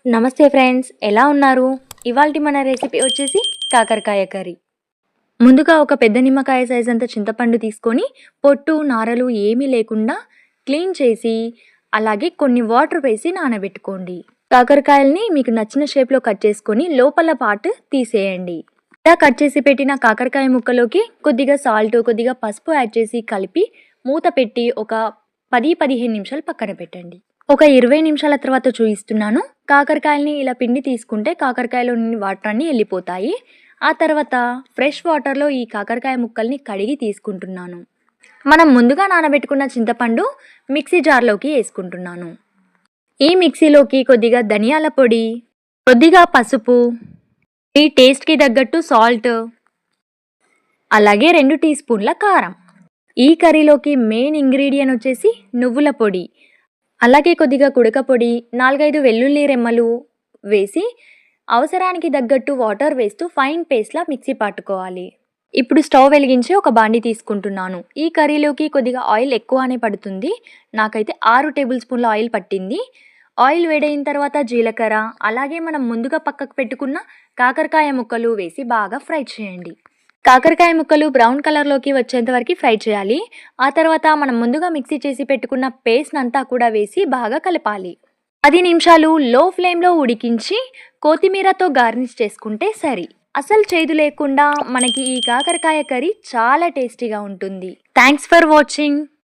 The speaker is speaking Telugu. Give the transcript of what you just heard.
నమస్తే ఫ్రెండ్స్, ఎలా ఉన్నారు? ఇవాల్టి మన రెసిపీ వచ్చేసి కాకరకాయ కర్రీ. ముందుగా ఒక పెద్ద నిమ్మకాయ సైజ్ అంత చింతపండు తీసుకొని పొట్టు నారలు ఏమీ లేకుండా క్లీన్ చేసి అలాగే కొన్ని వాటర్ వేసి నానబెట్టుకోండి. కాకరకాయల్ని మీకు నచ్చిన షేప్లో కట్ చేసుకొని లోపల పార్ట్ తీసేయండి. ఇలా కట్ చేసి పెట్టిన కాకరకాయ ముక్కలోకి కొద్దిగా సాల్ట్, కొద్దిగా పసుపు యాడ్ చేసి కలిపి మూత పెట్టి ఒక 10-15 నిమిషాలు పక్కన పెట్టండి. ఒక 20 నిమిషాల తర్వాత చూపిస్తున్నాను. కాకరకాయల్ని ఇలా పిండి తీసుకుంటే కాకరకాయలోని వాటర్ అన్నీ వెళ్ళిపోతాయి. ఆ తర్వాత ఫ్రెష్ వాటర్లో ఈ కాకరకాయ ముక్కల్ని కడిగి తీసుకుంటున్నాను. మనం ముందుగా నానబెట్టుకున్న చింతపండు మిక్సీ జార్లోకి వేసుకుంటున్నాను. ఈ మిక్సీలోకి కొద్దిగా ధనియాల పొడి, కొద్దిగా పసుపు, ఈ టేస్ట్కి తగ్గట్టు సాల్ట్, అలాగే 2 టీ స్పూన్ల కారం. ఈ కర్రీలోకి మెయిన్ ఇంగ్రీడియంట్ వచ్చేసి నువ్వుల పొడి, అలాగే కొద్దిగా కుడక పొడి, 4-5 వెల్లుల్లి రెమ్మలు వేసి అవసరానికి తగ్గట్టు వాటర్ వేస్తూ ఫైన్ పేస్ట్లా మిక్సీ పట్టుకోవాలి. ఇప్పుడు స్టవ్ వెలిగించి ఒక బాండి తీసుకుంటున్నాను. ఈ కర్రీలోకి కొద్దిగా ఆయిల్ ఎక్కువనే పడుతుంది. నాకైతే 6 టేబుల్ స్పూన్ల ఆయిల్ పట్టింది. ఆయిల్ వేడైన తర్వాత జీలకర్ర, అలాగే మనం ముందుగా పక్కకు పెట్టుకున్న కాకరకాయ ముక్కలు వేసి బాగా ఫ్రై చేయండి. కాకరకాయ ముక్కలు బ్రౌన్ కలర్లోకి వచ్చేంత వరకు ఫ్రై చేయాలి. ఆ తర్వాత మనం ముందుగా మిక్సీ చేసి పెట్టుకున్న పేస్ట్ అంతా కూడా వేసి బాగా కలపాలి. 10 నిమిషాలు లో ఫ్లేమ్లో ఉడికించి కొత్తిమీరతో గార్నిష్ చేసుకుంటే సరి. అసలు చేదు లేకుండా మనకి ఈ కాకరకాయ కర్రీ చాలా టేస్టీగా ఉంటుంది. Thanks for watching.